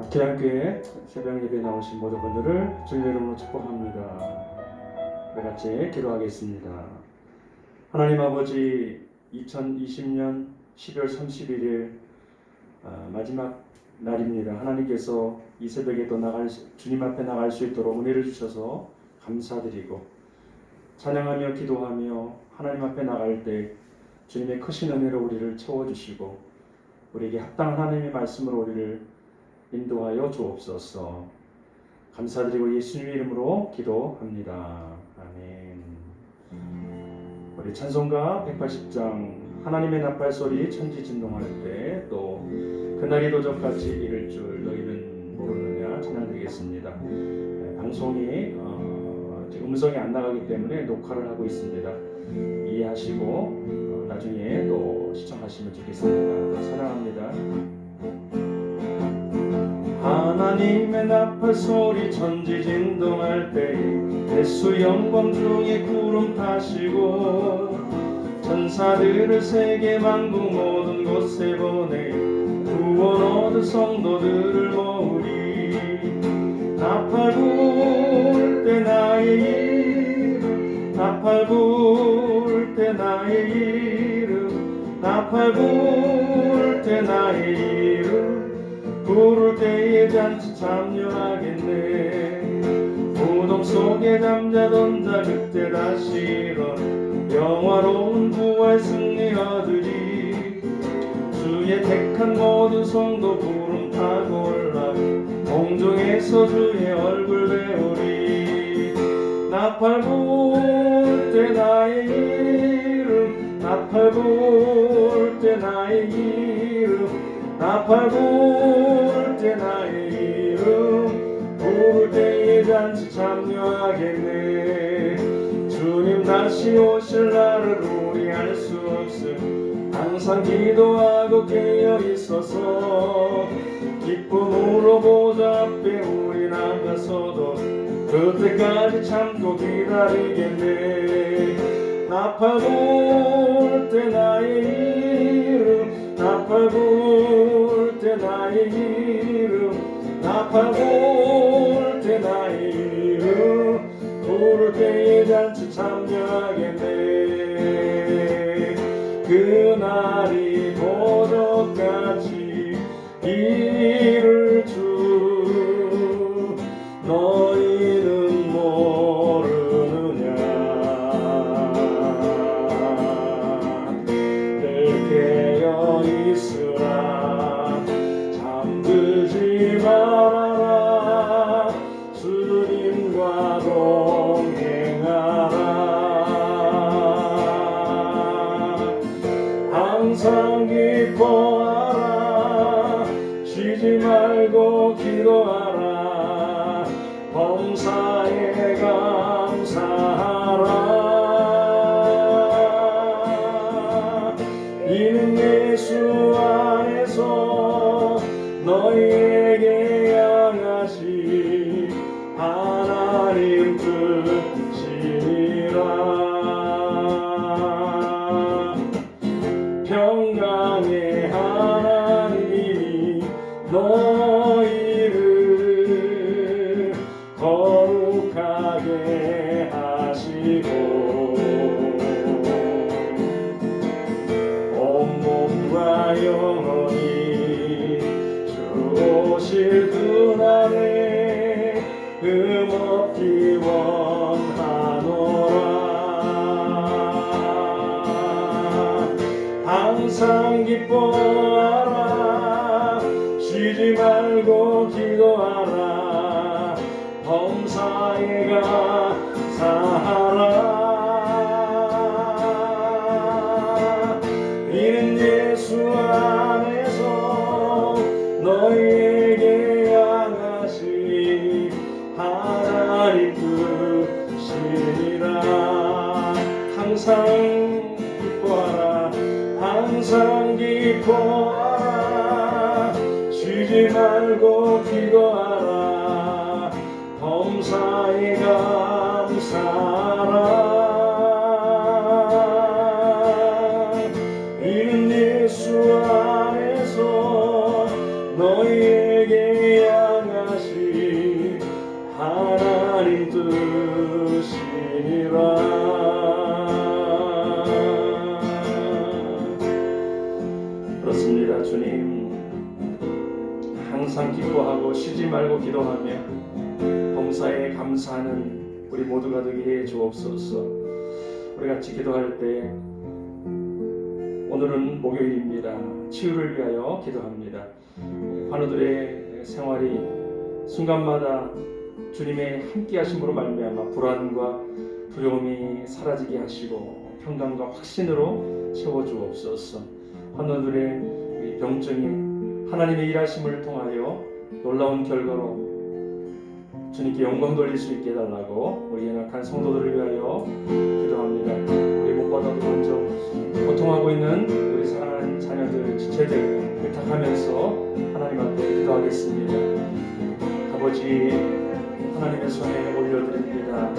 기안교회 새벽 예배에 나오신 모든 분들을 주님의 이름으로 축복합니다. 우리 같이 기도하겠습니다. 하나님 아버지, 2020년 12월 31일 마지막 날입니다. 하나님께서 이 새벽에 또 주님 앞에 나갈 수 있도록 은혜를 주셔서 감사드리고 찬양하며 기도하며 하나님 앞에 나갈 때 주님의 크신 은혜로 우리를 채워주시고 우리에게 합당한 하나님의 말씀으로 우리를 인도하여 주옵소서. 감사드리고 예수님의 이름으로 기도합니다. 아멘. 우리 찬송가 180장 하나님의 나팔소리 천지 진동할 때 또 그날이 도적같이 이를 줄 너희는 모르느냐 찬양드리겠습니다. 방송이 지금 음성이 안 나가기 때문에 녹화를 하고 있습니다. 이해하시고 나중에 또 시청하시면 좋겠습니다. 사랑합니다. 하나님의 나팔소리 천지 진동할 때에 대수 영광 중에 구름 타시고 천사들을 세계 만국 모든 곳에 보내 구원 얻은 성도들을 모으리. 나팔 불 때 나의 이름 나팔 불 때 나의 이름 나팔 불 때 나의 이름 부를 때에 잔치 참여하겠네. 무덤 속에 잠자던 자 그때 다시 일어나 영화로운 부활 승리 얻으리. 주의 택한 모든 성도 구름 타고 올라 공중에서 주의 얼굴 배우리. 나팔 불 때 나의 이름 나팔 불 때 나의 이름 나팔 불 때 나의 이름 부를 때에 잔치 참여하겠네. 주님 다시 오실 날을 우리 알 수 없음 항상 기도하고 깨어 있어서 기쁨으로 보좌 앞에 우리 나가서도 그때까지 참고 기다리겠네. 나팔 불 때 나의 이름 나팔 불 때 나의 이름 나팔 불 때 나의 이름 부를 때에 잔치 참여하겠네. 그날이 도적같이 이를 줄 너희는 모르느냐. 늘 깨어 있으라 잠들지 말아라 주님과 동행하라. 항상 기뻐하라 쉬지 말고 기도하라 범사에 감사하라. 이는 예수 안에서 너희에게 향하신 하나님 뜻이니라. 평강의 하나님이 너희를 거룩하게 하시고 온몸과 영혼이 주 오실 그날에 흠없기 원하노라. 항상 기뻐하라 쉬지 말고 기도하라 범사에 감사하라. 이는 예수 안에서 너희에게 향하신 하나님 뜻이니라. 항상 기뻐하라 항상 기뻐하라 쉬지 말고 기도하라 범사에 감사하라. 이는 예수 안에서 너희에게 주님, 항상 기뻐하고 쉬지 말고 기도하며 범사에 감사하는 우리 모두가 되게 해 주옵소서. 우리 같이 기도할 때 오늘은 목요일입니다. 치유를 위하여 기도합니다. 환우들의 생활이 순간마다 주님의 함께하심으로 말미암아 불안과 두려움이 사라지게 하시고 평강과 확신으로 채워주옵소서. 환우들의 병증이 하나님의 일하심을 통하여 놀라운 결과로 주님께 영광 돌릴 수 있게 해달라고 우리 연약한 성도들을 위하여 기도합니다. 우리 못 받아도 먼저 고통하고 있는 우리 사랑하는 자녀들, 지체들 부탁하면서 하나님 앞에 기도하겠습니다. 아버지, 하나님의 손에 올려드립니다.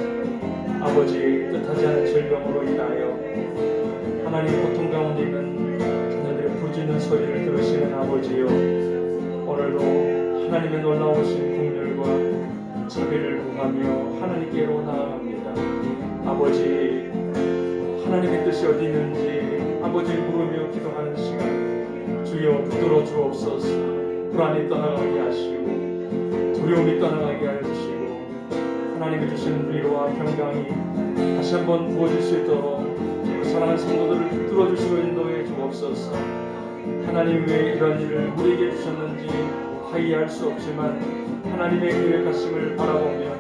아버지, 뜻하지 않은 질병으로 인하여 하나님 고통 가운데 있는 자녀들의 부르짖는 소리를 들으시는 아버지요, 오늘도 하나님의 놀라우신 긍휼과 자비를 구하며 하나님께로 나아갑니다. 아버지, 하나님의 뜻이 어디 있는지 아버지를 부르며 기도하는 시간 주여 붙들어 주옵소서. 불안이 떠나가게 하시고 두려움이 떠나가게 하시고 하나님이 주시는 위로와 평강이 다시 한번 부어질 수 있도록 사랑하는 성도들을 붙들어 주시고 인도해 주옵소서. 하나님 왜 이런 일을 우리에게 주셨는지 다 이해할 수 없지만 하나님의 계획하심을 바라보며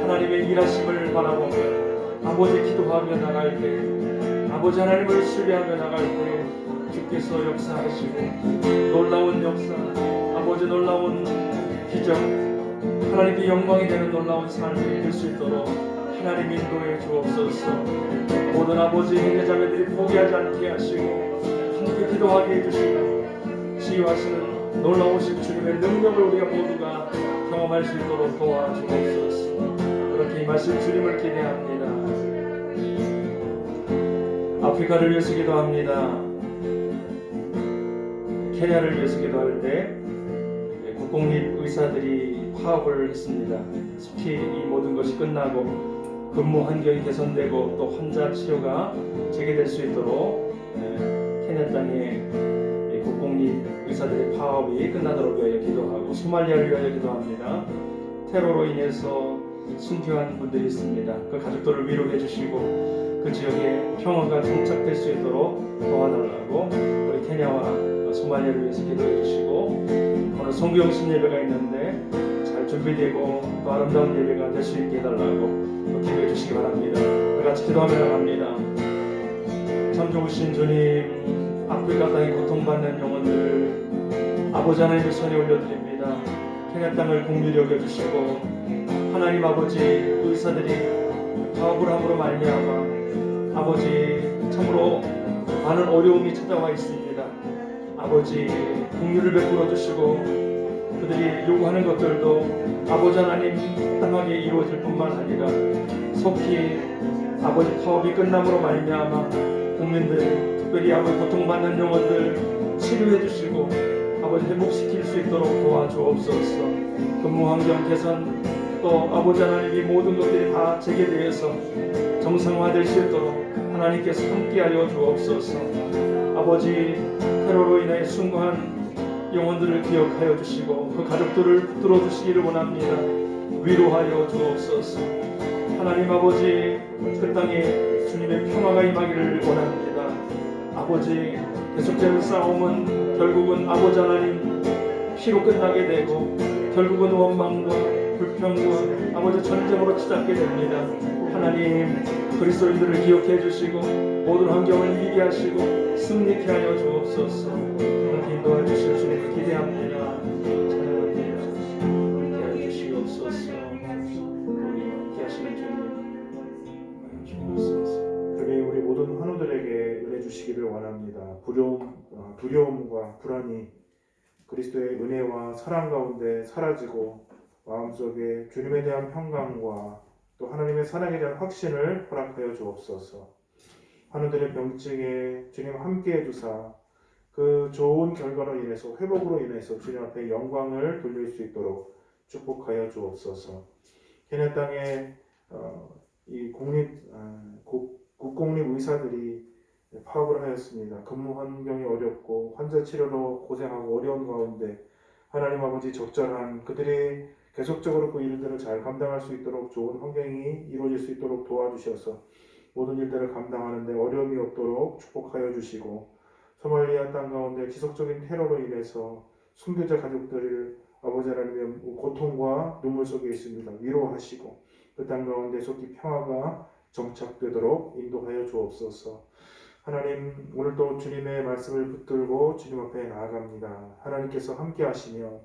하나님의 일하심을 바라보며 아버지 기도하며 나갈 때 아버지 하나님을 신뢰하며 나갈 때 주께서 역사하시고 놀라운 역사, 아버지 놀라운 기적, 하나님께 영광이 되는 놀라운 삶을 이룰 수 있도록 하나님 인도해 주옵소서. 모든 아버지 형제자매들이 포기하지 않게 하시고 함께 기도하게 해주시고 치유하시는 놀라우신 주님의 능력을 우리가 모두가 경험할 수 있도록 도와주옵소서. 그렇게 임하실 주님을 기대합니다. 아프리카를 위해서 기도합니다. 케냐를 위해서 기도할 때 국공립 의사들이 파업을 했습니다. 속히 이 모든 것이 끝나고 근무 환경이 개선되고 또 환자 치료가 재개될 수 있도록 케냐 땅에 국공립 의사들의 파업이 끝나도록 위하여 기도하고 소말리아를 위하여 기도합니다. 테러로 인해서 순교한 분들이 있습니다. 그 가족들을 위로해 주시고 그 지역에 평화가 정착될 수 있도록 도와달라고 우리 케냐와 소말리아를 위해서 기도해 주시고 오늘 성교영신 예배가 있는데 잘 준비되고 또 아름다운 예배가 될 수 있게 해달라고 기도해 주시기 바랍니다. 우리 같이 기도하며 나갑니다. 참 좋으신 주님, 아프리카 땅에 고통받는 영혼들 아버지 하나님의 손에 올려드립니다. 케냐 땅을 긍휼히 여겨주시고 하나님 아버지 의사들이 파업을 함으로 말미암아 아버지 참으로 많은 어려움이 찾아와 있습니다. 아버지 긍휼을 베풀어 주시고 그들이 요구하는 것들도 아버지 하나님 합당하게 이루어질 뿐만 아니라 속히 아버지 파업이 끝남으로 말미암아 국민들 특별히 아버지 고통받는 영혼들 치료해 주시고 아버지 회복시킬 수 있도록 도와주옵소서. 근무 환경 개선 또 아버지 하나님이 모든 것들이 다 재개되어서 정상화될 수 있도록 하나님께서 함께하여 주옵소서. 아버지 테러로 인해 순고한 영혼들을 기억하여 주시고 그 가족들을 붙들어 주시기를 원합니다. 위로하여 주옵소서. 하나님 아버지 그 땅에 주님의 평화가 임하기를 원합니다. 아버지 계속되는 싸움은 결국은 아버지 하나님 피로 끝나게 되고 결국은 원망과 불평과 아버지 전쟁으로 치닫게 됩니다. 하나님 그리스도인들을 기억해 주시고 모든 환경을 이기게 하시고 승리케 하여 주옵소서. 그렇게 인도해 주실 주님을 기대합니다. 찬양합니다. 함께하여 주시옵소서. 우리 함께하시는 주님 주옵소서. 주님, 우리 모든 환우들에게 은혜 주시기를 원합니다. 두려움과 불안이 그리스도의 은혜와 사랑 가운데 사라지고 마음속에 주님에 대한 평강과 또 하나님의 사랑에 대한 확신을 허락하여 주옵소서. 환우들의 병증에 주님 함께해 주사 그 좋은 결과로 인해서 회복으로 인해서 주님 앞에 영광을 돌릴 수 있도록 축복하여 주옵소서. 케냐 땅에 이 국공립 의사들이 파업을 하였습니다. 근무 환경이 어렵고 환자 치료로 고생하고 어려운 가운데 하나님 아버지 적절한 그들이 계속적으로 그 일들을 잘 감당할 수 있도록 좋은 환경이 이루어질 수 있도록 도와주셔서 모든 일들을 감당하는데 어려움이 없도록 축복하여 주시고 소말리아 땅 가운데 지속적인 테러로 인해서 순교자 가족들을 아버지 하나님의 고통과 눈물 속에 있습니다. 위로하시고 그 땅 가운데 속히 평화가 정착되도록 인도하여 주옵소서. 하나님 오늘도 주님의 말씀을 붙들고 주님 앞에 나아갑니다. 하나님께서 함께 하시며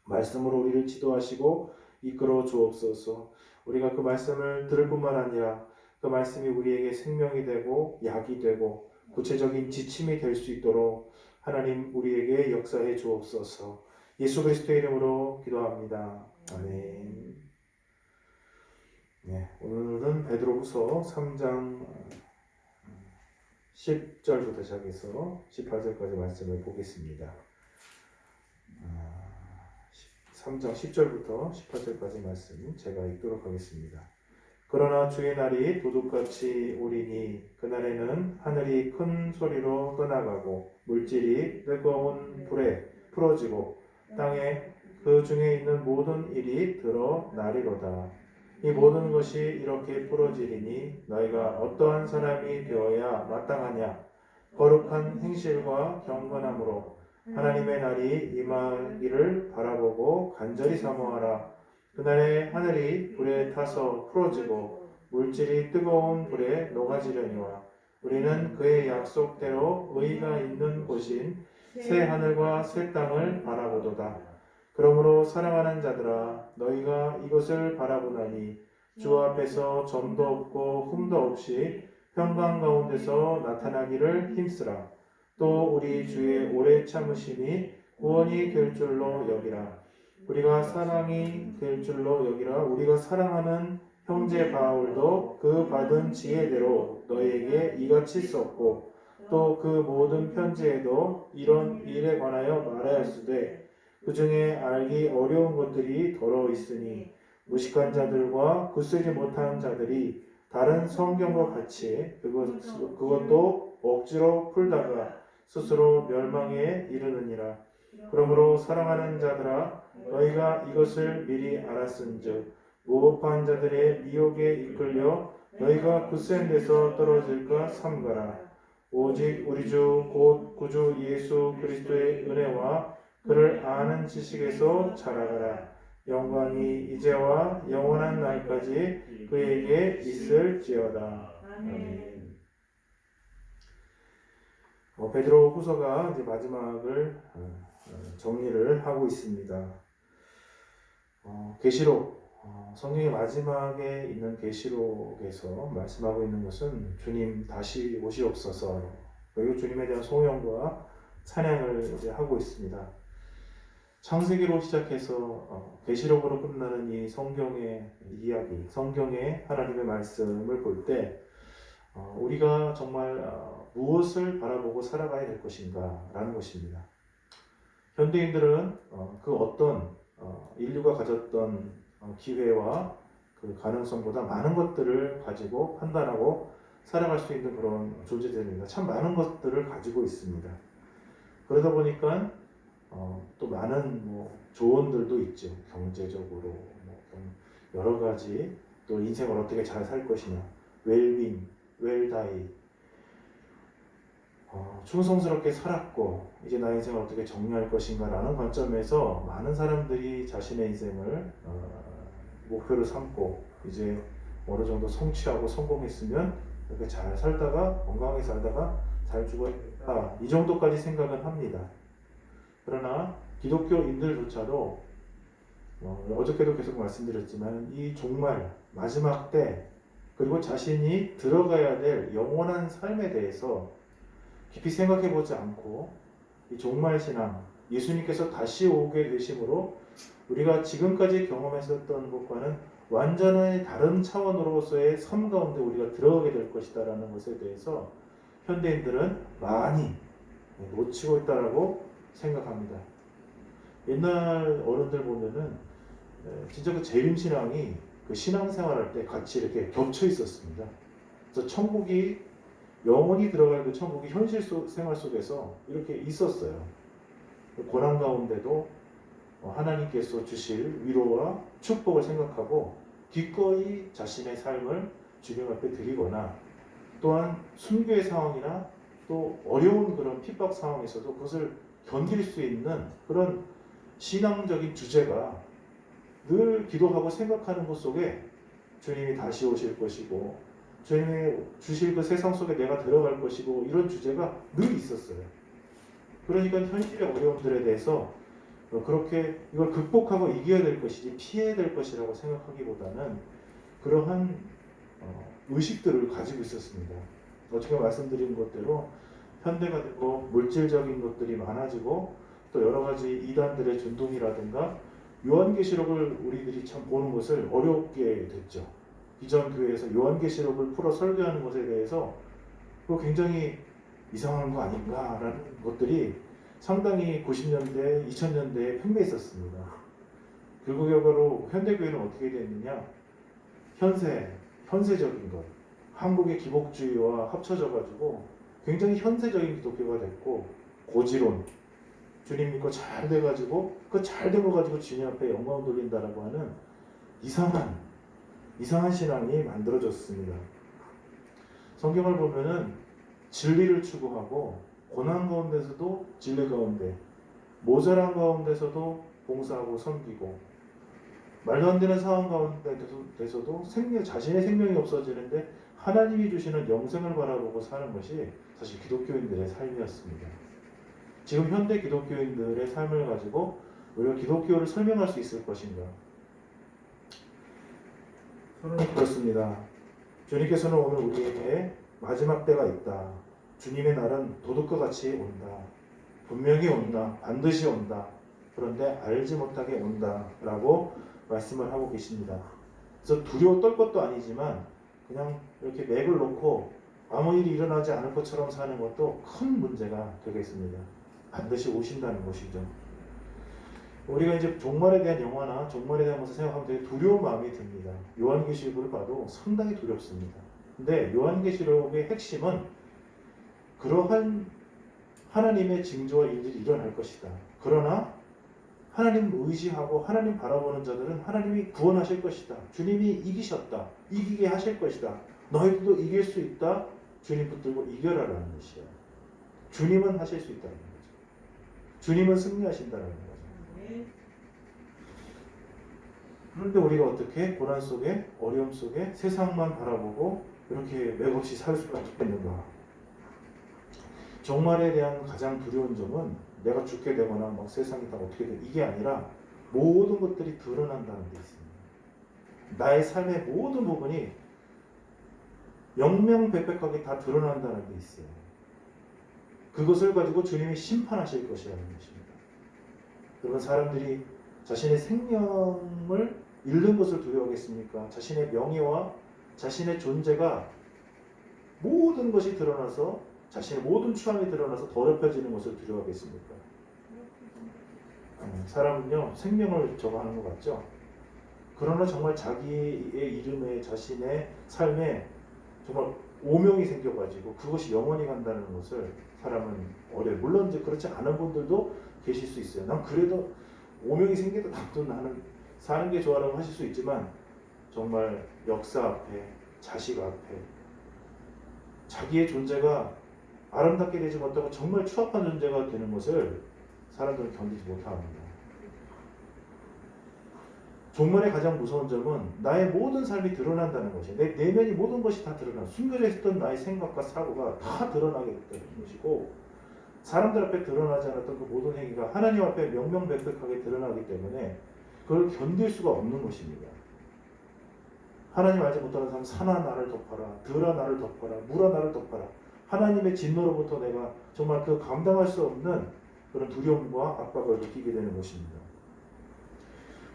말씀으로 우리를 지도하시고 이끌어 주옵소서. 우리가 그 말씀을 들을 뿐만 아니라 그 말씀이 우리에게 생명이 되고 약이 되고 구체적인 지침이 될 수 있도록 하나님 우리에게 역사해 주옵소서. 예수 그리스도의 이름으로 기도합니다. 아멘. 네, 오늘은 베드로후서 3장 10절부터 시작해서 18절까지 말씀을 보겠습니다. 3장 10절부터 18절까지 말씀 제가 읽도록 하겠습니다. 그러나 주의 날이 도둑같이 오리니 그날에는 하늘이 큰 소리로 떠나가고 물질이 뜨거운 불에 풀어지고 땅에 그 중에 있는 모든 일이 드러나리로다. 이 모든 것이 이렇게 풀어지리니 너희가 어떠한 사람이 되어야 마땅하냐. 거룩한 행실과 경건함으로 하나님의 날이 임하기를 바라보고 간절히 사모하라. 그날에 하늘이 불에 타서 풀어지고 물질이 뜨거운 불에 녹아지려니와 우리는 그의 약속대로 의가 있는 곳인 새 하늘과 새 땅을 바라보도다. 그러므로 사랑하는 자들아 너희가 이것을 바라보나니 주 앞에서 점도 없고 흠도 없이 평강 가운데서 나타나기를 힘쓰라. 또 우리 주의 오래 참으심이 구원이 될 줄로 여기라. 우리가 사랑이 될 줄로 여기라. 우리가 사랑하는 형제 바울도 그 받은 지혜대로 너희에게 이같이 썼고 또 그 모든 편지에도 이런 일에 관하여 말하였으되 그 중에 알기 어려운 것들이 더러 있으니 무식한 자들과 굳세지 못한 자들이 다른 성경과 같이 그것도 억지로 풀다가 스스로 멸망에 이르느니라. 그러므로 사랑하는 자들아 너희가 이것을 미리 알았은즉 무법한 자들의 미혹에 이끌려 너희가 굳센 데서 떨어질까 삼가라. 오직 우리 주 곧 구주 예수 그리스도의 은혜와 그를 아는 지식에서 자라가라. 영광이 이제와 영원한 날까지 그에게 있을지어다. 아멘. 베드로 후서가 이제 마지막을 정리를 하고 있습니다. 계시록 성경의 마지막에 있는 계시록에서 말씀하고 있는 것은 주님 다시 오시옵소서 그리고 주님에 대한 송영과 찬양을 이제 하고 있습니다. 창세기로 시작해서 계시록으로 끝나는 이 성경의 이야기, 성경의 하나님의 말씀을 볼 때 우리가 정말 무엇을 바라보고 살아가야 될 것인가 라는 것입니다. 현대인들은 그 어떤 인류가 가졌던 기회와 그 가능성보다 많은 것들을 가지고 판단하고 살아갈 수 있는 그런 존재들입니다. 참 많은 것들을 가지고 있습니다. 그러다 보니까 또 많은 조언들도 있죠. 경제적으로 여러 가지 또 인생을 어떻게 잘 살 것이냐, 웰빙, 웰다이, 충성스럽게 살았고 이제 나 인생을 어떻게 정리할 것인가 라는 관점에서 많은 사람들이 자신의 인생을 목표로 삼고 이제 어느 정도 성취하고 성공했으면 이렇게 잘 살다가 건강하게 살다가 잘 죽어야겠다 이 정도까지 생각은 합니다. 그러나 기독교인들조차도 어저께도 계속 말씀드렸지만 이 종말 마지막 때 그리고 자신이 들어가야 될 영원한 삶에 대해서 깊이 생각해 보지 않고 이 종말신앙, 예수님께서 다시 오게 되심으로 우리가 지금까지 경험했었던 것과는 완전히 다른 차원으로서의 삶 가운데 우리가 들어가게 될 것이다 라는 것에 대해서 현대인들은 많이 놓치고 있다라고 생각합니다. 옛날 어른들 보면은 진짜 그 재림신앙이 그 신앙생활할 때 같이 이렇게 겹쳐 있었습니다. 그래서 천국이 영원히 들어갈 그 천국이 현실 생활 속에서 이렇게 있었어요. 고난 가운데도 하나님께서 주실 위로와 축복을 생각하고 기꺼이 자신의 삶을 주님 앞에 드리거나, 또한 순교의 상황이나 또 어려운 그런 핍박 상황에서도 그것을 견딜 수 있는 그런 신앙적인 주제가 늘 기도하고 생각하는 것 속에 주님이 다시 오실 것이고 주님이 주실 그 세상 속에 내가 들어갈 것이고 이런 주제가 늘 있었어요. 그러니까 현실의 어려움들에 대해서 그렇게 이걸 극복하고 이겨야 될 것이지 피해야 될 것이라고 생각하기보다는 그러한 의식들을 가지고 있었습니다. 어떻게 말씀드린 것대로 현대가 되고 물질적인 것들이 많아지고 또 여러 가지 이단들의 준동이라든가 요한계시록을 우리들이 참 보는 것을 어렵게 됐죠. 이전 교회에서 요한계시록을 풀어 설교하는 것에 대해서 그거 굉장히 이상한 거 아닌가라는 것들이 상당히 90년대, 2000년대에 팽배했었습니다. 결과로 현대교회는 어떻게 됐느냐? 현세적인 것, 한국의 기복주의와 합쳐져가지고 굉장히 현세적인 기독교가 됐고, 고지론, 주님 믿고 잘 돼가지고 그 잘 된 거 가지고 주님 앞에 영광 돌린다라고 하는 이상한 신앙이 만들어졌습니다. 성경을 보면은 진리를 추구하고 고난 가운데서도 진리 가운데, 모자란 가운데서도 봉사하고 섬기고, 말도 안 되는 상황 가운데서도 자신의 생명이 없어지는데 하나님이 주시는 영생을 바라보고 사는 것이 사실 기독교인들의 삶이었습니다. 지금 현대 기독교인들의 삶을 가지고 우리가 기독교를 설명할 수 있을 것인가? 저는 그렇습니다. 주님께서는 오늘 우리에게 마지막 때가 있다. 주님의 날은 도둑과 같이 온다. 분명히 온다. 반드시 온다. 그런데 알지 못하게 온다. 라고 말씀을 하고 계십니다. 그래서 두려워 떨 것도 아니지만 그냥 이렇게 맥을 놓고 아무 일이 일어나지 않을 것처럼 사는 것도 큰 문제가 되겠습니다. 반드시 오신다는 것이죠. 우리가 이제 종말에 대한 영화나 종말에 대한 것을 생각하면 되게 두려운 마음이 듭니다. 요한계시록을 봐도 상당히 두렵습니다. 근데 요한계시록의 핵심은 그러한 하나님의 징조와 일들이 일어날 것이다. 그러나 하나님 의지하고 하나님 바라보는 자들은 하나님이 구원하실 것이다. 주님이 이기셨다. 이기게 하실 것이다. 너희들도 이길 수 있다. 주님 붙들고 이겨라라는 것이야. 주님은 하실 수 있다는 거죠. 주님은 승리하신다는 거죠. 그런데 우리가 어떻게 고난 속에, 어려움 속에 세상만 바라보고 이렇게 맥없이 살 수가 있겠는가? 종말에 대한 가장 두려운 점은 내가 죽게 되거나 막 세상이 다 어떻게 돼 이게 아니라 모든 것들이 드러난다는 데 있습니다. 나의 삶의 모든 부분이 명명백백하게 다 드러난다는 데 있어요. 그것을 가지고 주님이 심판하실 것이라는 것입니다. 여러분, 사람들이 자신의 생명을 잃는 것을 두려워하겠습니까? 자신의 명예와 자신의 존재가 모든 것이 드러나서 자신의 모든 추함이 드러나서 더럽혀지는 것을 두려워하겠습니까? 사람은요 생명을 저거 하는 것 같죠? 그러나 정말 자기의 이름에 자신의 삶에 정말 오명이 생겨가지고 그것이 영원히 간다는 것을 사람은 어려요. 물론 이제 그렇지 않은 분들도 계실 수 있어요. 난 그래도 오명이 생기도 나는 사는 게 좋아라고 하실 수 있지만 정말 역사 앞에, 자식 앞에 자기의 존재가 아름답게 되지 못하고 정말 추악한 존재가 되는 것을 사람들은 견디지 못합니다. 종말의 가장 무서운 점은 나의 모든 삶이 드러난다는 것이에요. 내 내면이 모든 것이 다 드러나. 숨겨져 있었던 나의 생각과 사고가 다 드러나게 되는 것이고, 사람들 앞에 드러나지 않았던 그 모든 행위가 하나님 앞에 명명백백하게 드러나기 때문에 그걸 견딜 수가 없는 것입니다. 하나님 알지 못하는 사람, 산아 나를 덮어라, 들아 나를 덮어라, 물아 나를 덮어라. 하나님의 진노로부터 내가 정말 그 감당할 수 없는 그런 두려움과 압박을 느끼게 되는 것입니다.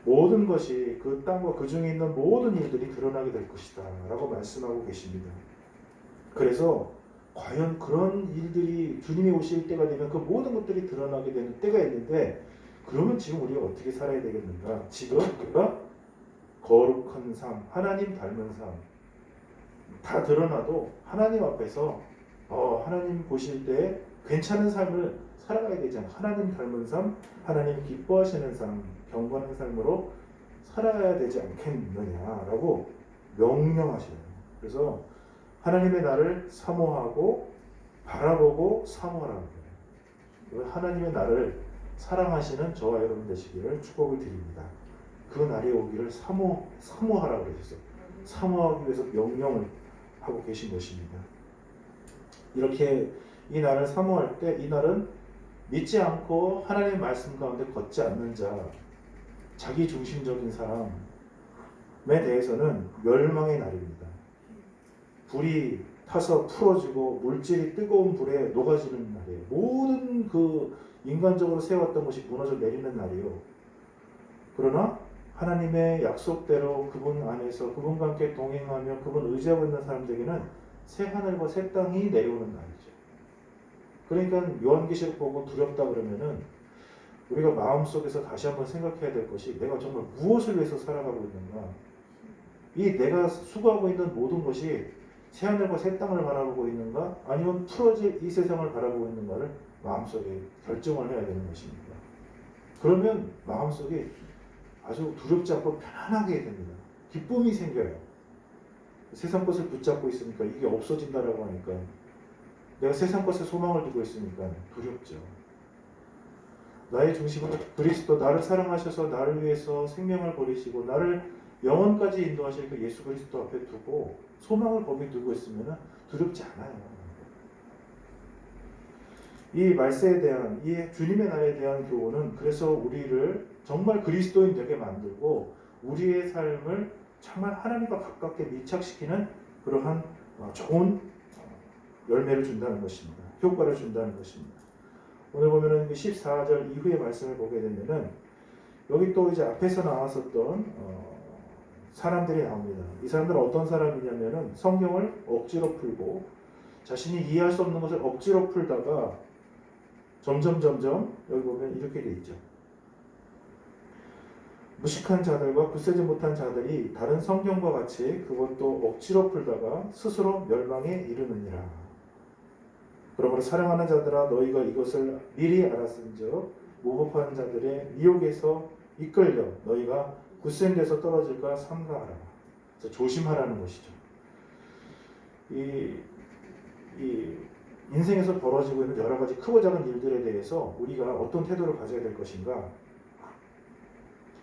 모든 것이 그 땅과 그 중에 있는 모든 일들이 드러나게 될 것이다 라고 말씀하고 계십니다. 그래서 과연 그런 일들이 주님이 오실 때가 되면 그 모든 것들이 드러나게 되는 때가 있는데, 그러면 지금 우리가 어떻게 살아야 되겠는가? 지금 우리가 거룩한 삶, 하나님 닮은 삶 다 드러나도 하나님 앞에서 하나님 보실 때 괜찮은 삶을 살아가야 되지 않나. 하나님 닮은 삶, 하나님 기뻐하시는 삶, 경건한 삶으로 살아야 되지 않겠느냐라고 명령하셔요. 그래서 하나님의 나를 사모하고 바라보고 사모하라는 거예요. 하나님의 나를 사랑하시는 저와 여러분 되시기를 축복을 드립니다. 그 날이 오기를 사모하라고 그러셨어요. 사모하기 위해서 명령을 하고 계신 것입니다. 이렇게 이 날을 사모할 때 이 날은 믿지 않고 하나님의 말씀 가운데 걷지 않는 자, 자기 중심적인 사람에 대해서는 멸망의 날입니다. 불이 타서 풀어지고 물질이 뜨거운 불에 녹아지는 날이에요. 모든 그 인간적으로 세웠던 것이 무너져 내리는 날이요. 그러나 하나님의 약속대로 그분 안에서 그분과 함께 동행하며 그분 의지하고 있는 사람들에게는 새 하늘과 새 땅이 내려오는 날이죠. 그러니까 요한계시록 보고 두렵다 그러면은 우리가 마음속에서 다시 한번 생각해야 될 것이 내가 정말 무엇을 위해서 살아가고 있는가. 이 내가 수고하고 있는 모든 것이 새하늘과 새 땅을 바라보고 있는가 아니면 풀어질 이 세상을 바라보고 있는가를 마음속에 결정을 해야 되는 것입니다. 그러면 마음속에 아주 두렵지 않고 편안하게 됩니다. 기쁨이 생겨요. 세상 것을 붙잡고 있으니까 이게 없어진다라고 하니까 내가 세상 것에 소망을 두고 있으니까 두렵죠. 나의 중심은 그리스도, 나를 사랑하셔서 나를 위해서 생명을 버리시고 나를 영원까지 인도하실 그 예수 그리스도 앞에 두고 소망을 거기에 두고 있으면 두렵지 않아요. 이 말세에 대한, 이 주님의 날에 대한 교훈은 그래서 우리를 정말 그리스도인 되게 만들고 우리의 삶을 정말 하나님과 가깝게 밀착시키는 그러한 좋은 열매를 준다는 것입니다. 효과를 준다는 것입니다. 오늘 보면은 14절 이후의 말씀을 보게 되면은 여기 또 이제 앞에서 나왔었던 사람들이 나옵니다. 이 사람들은 어떤 사람이냐면은 성경을 억지로 풀고 자신이 이해할 수 없는 것을 억지로 풀다가 점점 여기 보면 이렇게 돼 있죠. 무식한 자들과 굳세지 못한 자들이 다른 성경과 같이 그것도 억지로 풀다가 스스로 멸망에 이르느니라. 그러므로 사랑하는 자들아 너희가 이것을 미리 알았은즉 무법한 자들의 미혹에서 이끌려 너희가 굳센 데서 떨어질까 삼가하라. 조심하라는 것이죠. 이 인생에서 벌어지고 있는 여러 가지 크고 작은 일들에 대해서 우리가 어떤 태도를 가져야 될 것인가?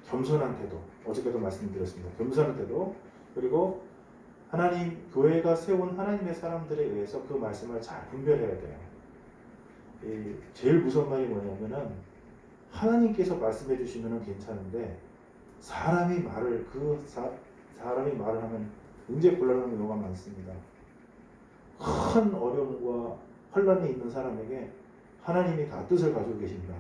겸손한 태도. 어저께도 말씀드렸습니다. 겸손한 태도. 그리고 하나님, 교회가 세운 하나님의 사람들에 의해서 그 말씀을 잘 분별해야 돼요. 제일 무서운 말이 뭐냐면은 하나님께서 말씀해 주시면 괜찮은데 사람이 말을 하면 굉장히 곤란한 경우가 많습니다. 큰 어려움과 혼란이 있는 사람에게 하나님이 다 뜻을 가지고 계신다.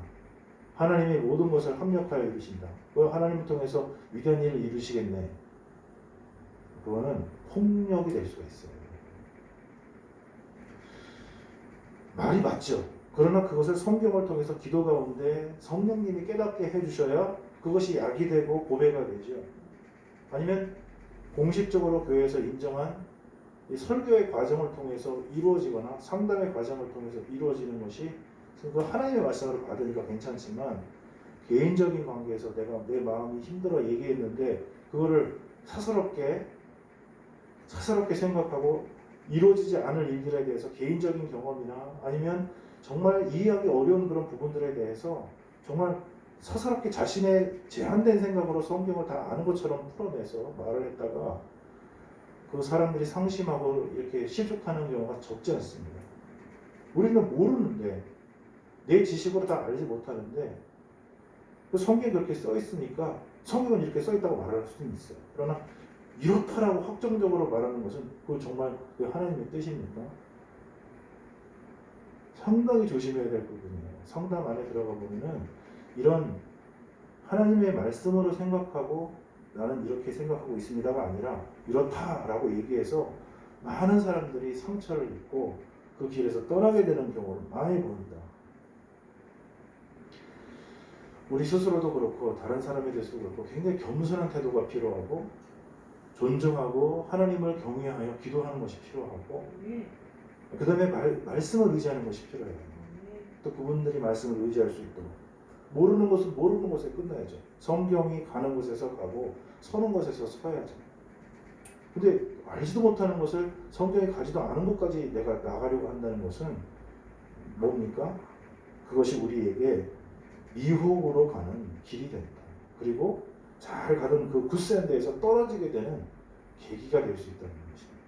하나님이 모든 것을 합력하여 이루신다. 하나님을 통해서 위대한 일을 이루시겠네. 그거는 폭력이 될 수가 있어요. 말이 맞죠. 그러나 그것을 성경을 통해서 기도 가운데 성령님이 깨닫게 해주셔야 그것이 약이 되고 고배가 되죠. 아니면 공식적으로 교회에서 인정한 이 설교의 과정을 통해서 이루어지거나 상담의 과정을 통해서 이루어지는 것이 그 하나님의 말씀으로 받으니까 괜찮지만 개인적인 관계에서 내가 내 마음이 힘들어 얘기했는데 그거를 사사롭게 생각하고 이루어지지 않을 일들에 대해서 개인적인 경험이나 아니면 정말 이해하기 어려운 그런 부분들에 대해서 정말 사사롭게 자신의 제한된 생각으로 성경을 다 아는 것처럼 풀어내서 말을 했다가 그 사람들이 상심하고 이렇게 실족하는 경우가 적지 않습니다. 우리는 모르는데 내 지식으로 다 알지 못하는데 그 성경에 그렇게 써 있으니까 성경은 이렇게 써 있다고 말할 수는 있어요. 그러나 이렇다라고 확정적으로 말하는 것은 그건 정말 그 하나님의 뜻입니까? 상당히 조심해야 될 부분이에요. 성당 안에 들어가 보면은 이런 하나님의 말씀으로 생각하고 나는 이렇게 생각하고 있습니다가 아니라 이렇다라고 얘기해서 많은 사람들이 상처를 입고 그 길에서 떠나게 되는 경우를 많이 봅니다. 우리 스스로도 그렇고 다른 사람에 대해서도 그렇고 굉장히 겸손한 태도가 필요하고 존중하고 하나님을 경외하여 기도하는 것이 필요하고 그 다음에 말씀을 의지하는 것이 필요해요. 또 그분들이 말씀을 의지할 수 있도록. 모르는 것은 모르는 곳에 끝나야죠. 성경이 가는 곳에서 가고 서는 곳에서 서야죠. 근데 알지도 못하는 것을 성경이 가지도 않은 곳까지 내가 나가려고 한다는 것은 뭡니까? 그것이 우리에게 미혹으로 가는 길이 된다. 그리고 잘 가던 그 굿샌드에서 떨어지게 되는 계기가 될 수 있다는 것입니다.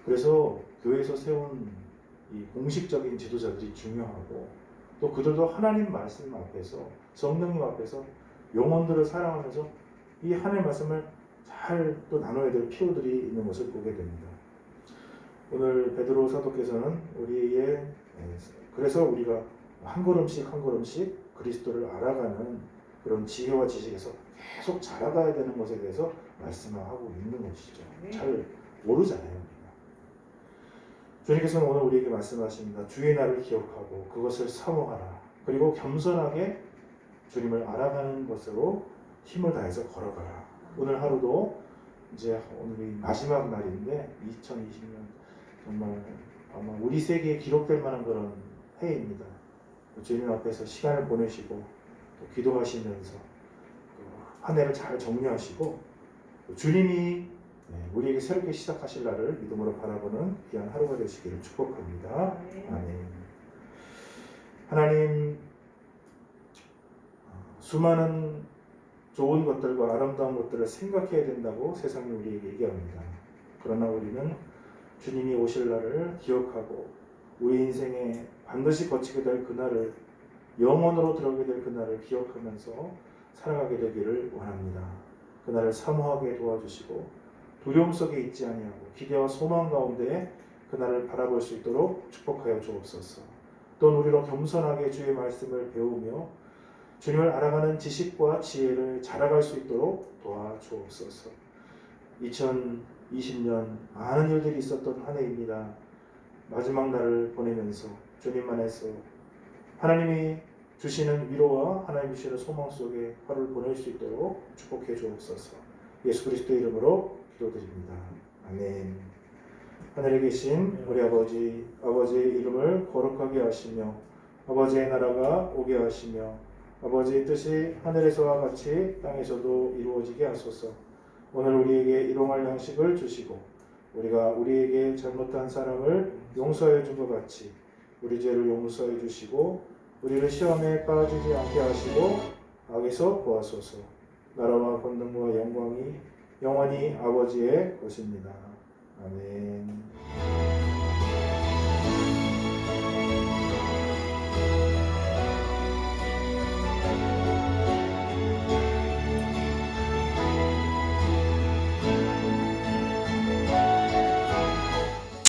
그래서 교회에서 세운 이 공식적인 지도자들이 중요하고 또 그들도 하나님 말씀 앞에서 성령님 앞에서 영혼들을 사랑하면서 이 하나님 말씀을 잘 또 나눠야 될 필요들이 있는 것을 보게 됩니다. 오늘 베드로 사도께서는 우리의 그래서 우리가 한 걸음씩 한 걸음씩 그리스도를 알아가는 그런 지혜와 지식에서 계속 자라가야 되는 것에 대해서 말씀을 하고 있는 것이죠. 잘 모르잖아요. 주님께서는 오늘 우리에게 말씀하십니다. 주의 날을 기억하고 그것을 사모하라. 그리고 겸손하게 주님을 알아가는 것으로 힘을 다해서 걸어가라. 오늘 하루도 이제 오늘이 마지막 날인데 2020년 정말 아마 우리 세계에 기록될 만한 그런 해입니다. 주님 앞에서 시간을 보내시고 또 기도하시면서 한 해를 잘 정리하시고 주님이 우리에게 새롭게 시작하실 날을 믿음으로 바라보는 귀한 하루가 되시기를 축복합니다. 아멘. 하나님, 수많은 좋은 것들과 아름다운 것들을 생각해야 된다고 세상이 우리에게 얘기합니다. 그러나 우리는 주님이 오실 날을 기억하고 우리 인생에 반드시 거치게 될 그날을 영원으로 들어오게 될 그날을 기억하면서 살아가게 되기를 원합니다. 그날을 사모하게 도와주시고 두려움 속에 있지 아니하고 기대와 소망 가운데 그날을 바라볼 수 있도록 축복하여 주옵소서. 또 우리로 겸손하게 주의 말씀을 배우며 주님을 알아가는 지식과 지혜를 자라갈 수 있도록 도와주옵소서. 2020년 많은 일들이 있었던 한 해입니다. 마지막 날을 보내면서 주님 안에서 하나님이 주시는 위로와 하나님 주시는 소망 속에 하루를 보낼 수 있도록 축복해 주옵소서. 예수 그리스도의 이름으로 기도드립니다. 아멘. 하늘에 계신 우리 아버지의 이름을 거룩하게 하시며 아버지의 나라가 오게 하시며 아버지의 뜻이 하늘에서와 같이 땅에서도 이루어지게 하소서. 오늘 우리에게 일용할 양식을 주시고 우리가 우리에게 잘못한 사람을 용서해 준 것 같이 우리 죄를 용서해 주시고 우리를 시험에 빠지지 않게 하시고 악에서 구하소서. 나라와 권능과 영광이 영원히 아버지의 것입니다. 아멘.